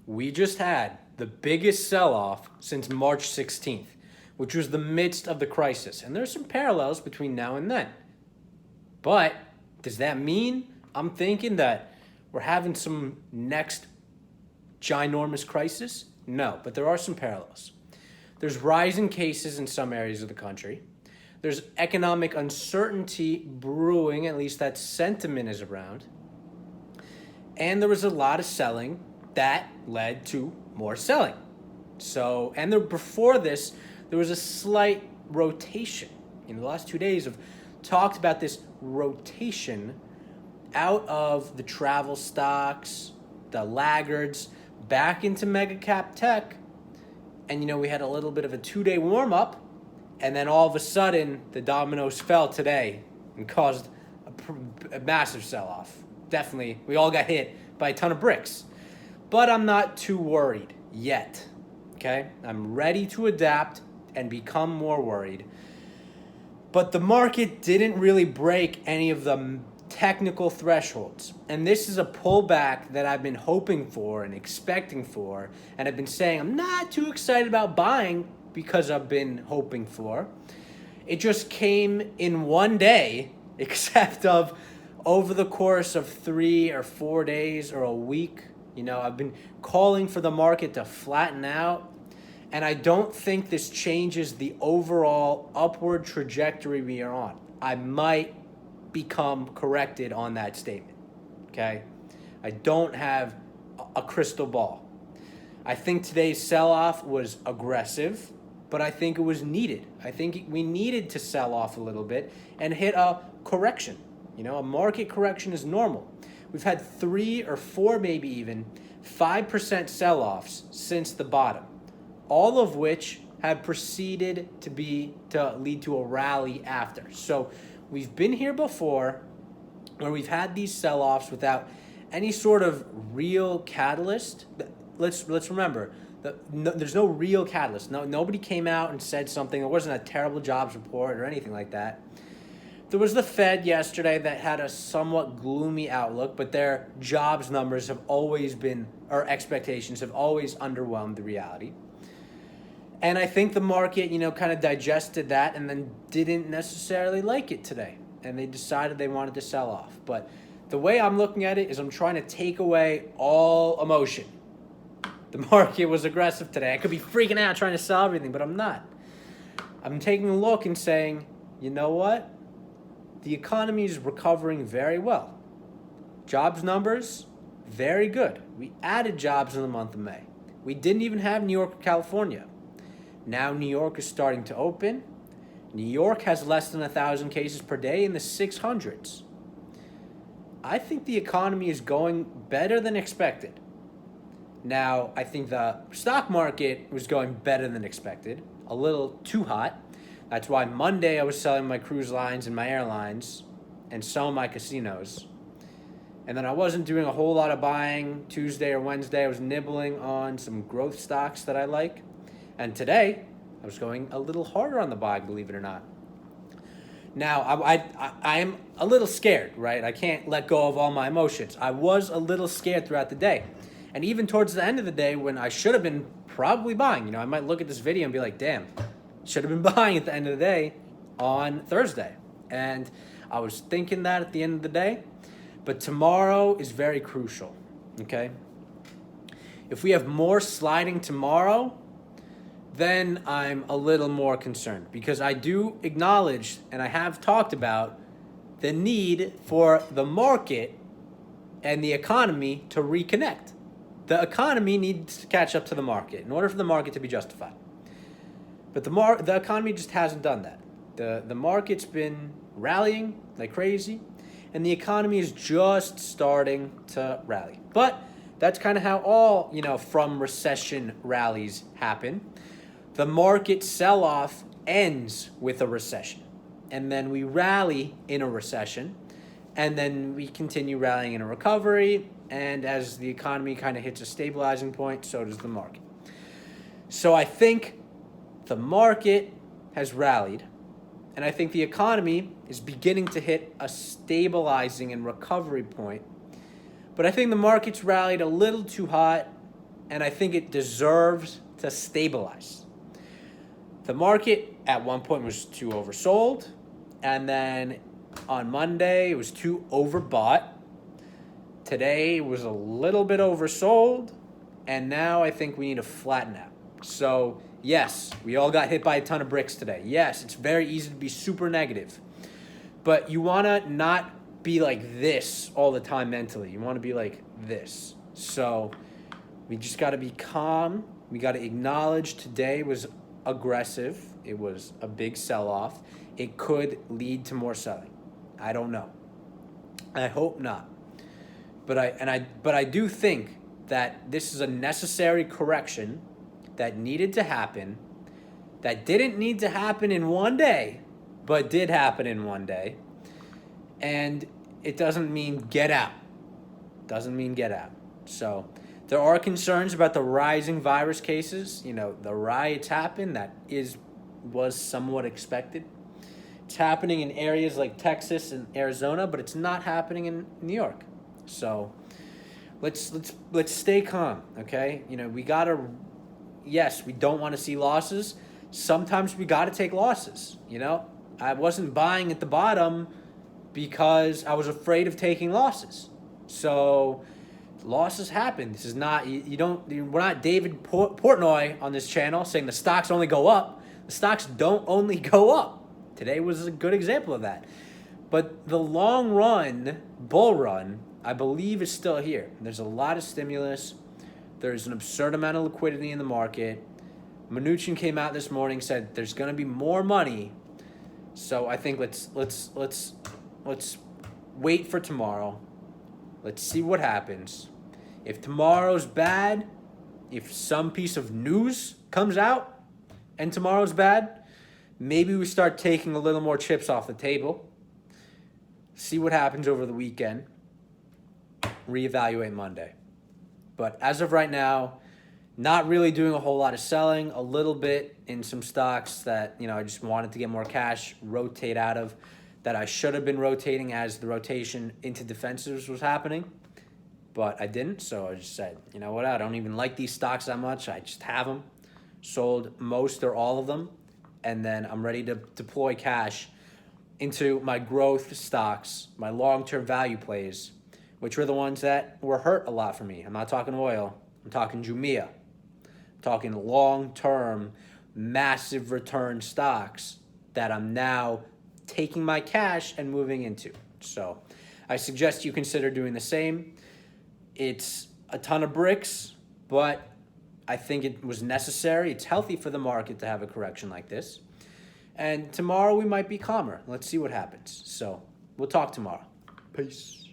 We just had the biggest sell-off since March 16th, which was the midst of the crisis. And there's some parallels between now and then. But does that mean I'm thinking that we're having some next ginormous crisis? No, but there are some parallels. There's rising cases in some areas of the country. There's economic uncertainty brewing, at least that sentiment is around. And there was a lot of selling that led to more selling. So, and before this, there was a slight rotation. The last 2 days have talked about this rotation out of the travel stocks, the laggards, back into mega cap tech. And, we had a little bit of a 2-day warm up. And then all of a sudden, the dominoes fell today and caused a massive sell-off. Definitely, we all got hit by a ton of bricks. But I'm not too worried yet, okay? I'm ready to adapt and become more worried. But the market didn't really break any of the technical thresholds. And this is a pullback that I've been hoping for and expecting for. And I've been saying I'm not too excited about buying because I've been hoping for. It just came in one day, except of over the course of 3 or 4 days or a week. I've been calling for the market to flatten out, and I don't think this changes the overall upward trajectory we are on. I might become corrected on that statement, okay? I don't have a crystal ball. I think today's sell-off was aggressive, but I think it was needed. I think we needed to sell off a little bit and hit a correction. A market correction is normal. We've had 3 or 4, maybe even 5% sell-offs since the bottom, all of which have proceeded to lead to a rally after. So we've been here before where we've had these sell-offs without any sort of real catalyst. Let's remember, there's no real catalyst. Nobody came out and said something. There wasn't a terrible jobs report or anything like that. There was the Fed yesterday that had a somewhat gloomy outlook, but their jobs numbers have always been, or expectations have always underwhelmed the reality. And I think the market, kind of digested that and then didn't necessarily like it today. And they decided they wanted to sell off. But the way I'm looking at it is I'm trying to take away all emotion. The market was aggressive today. I could be freaking out trying to sell everything, but I'm not. I'm taking a look and saying, you know what? The economy is recovering very well. Jobs numbers, very good. We added jobs in the month of May. We didn't even have New York or California. Now New York is starting to open. New York has less than 1,000 cases per day in the 600s. I think the economy is going better than expected. Now, I think the stock market was going better than expected, a little too hot. That's why Monday I was selling my cruise lines and my airlines and some of my casinos. And then I wasn't doing a whole lot of buying Tuesday or Wednesday. I was nibbling on some growth stocks that I like. And today, I was going a little harder on the buy, believe it or not. Now, I am a little scared, right? I can't let go of all my emotions. I was a little scared throughout the day. And even towards the end of the day when I should have been probably buying, I might look at this video and be like, damn, should have been buying at the end of the day on Thursday. And I was thinking that at the end of the day. But tomorrow is very crucial, okay? If we have more sliding tomorrow, then I'm a little more concerned because I do acknowledge, and I have talked about, the need for the market and the economy to reconnect. The economy needs to catch up to the market in order for the market to be justified. But the economy just hasn't done that. The market's been rallying like crazy, and the economy is just starting to rally. But that's kind of how all, from recession rallies happen. The market sell-off ends with a recession, and then we rally in a recession, and then we continue rallying in a recovery, and as the economy kind of hits a stabilizing point, so does the market. So I think the market has rallied, and I think the economy is beginning to hit a stabilizing and recovery point. But I think the market's rallied a little too hot, and I think it deserves to stabilize. The market at one point was too oversold, and then on Monday it was too overbought. Today it was a little bit oversold, and now I think we need to flatten out. So yes, we all got hit by a ton of bricks today. Yes, it's very easy to be super negative, but you want to not be like this all the time mentally. You want to be like this. So we just got to be calm. We got to acknowledge today was aggressive. It was a big sell-off. It could lead to more selling. I don't know. I hope not. But I do think that this is a necessary correction that needed to happen, that didn't need to happen in one day, but did happen in one day. And it doesn't mean get out. Doesn't mean get out. So there are concerns about the rising virus cases. You know, the riots happened. That was somewhat expected. It's happening in areas like Texas and Arizona, but it's not happening in New York. So let's stay calm, okay? You know, yes, we don't want to see losses. Sometimes we got to take losses, you know? I wasn't buying at the bottom because I was afraid of taking losses. So losses happen. This is not, we're not David Portnoy on this channel saying the stocks only go up. The stocks don't only go up. Today was a good example of that. But the long run, bull run, I believe is still here. There's a lot of stimulus. There's an absurd amount of liquidity in the market. Mnuchin came out this morning, said there's going to be more money. So I think let's wait for tomorrow. Let's see what happens. If tomorrow's bad, if some piece of news comes out and tomorrow's bad, maybe we start taking a little more chips off the table. See what happens over the weekend. Reevaluate Monday. But as of right now, not really doing a whole lot of selling, a little bit in some stocks that, I just wanted to get more cash, rotate out of, that I should have been rotating as the rotation into defensives was happening. But I didn't, so I just said, you know what, I don't even like these stocks that much. I just have them. Sold most or all of them. And then I'm ready to deploy cash into my growth stocks, my long-term value plays, which were the ones that were hurt a lot for me. I'm not talking oil. I'm talking Jumia. I'm talking long-term, massive return stocks that I'm now taking my cash and moving into. So I suggest you consider doing the same. It's a ton of bricks, but I think it was necessary. It's healthy for the market to have a correction like this. And tomorrow we might be calmer. Let's see what happens. So we'll talk tomorrow. Peace.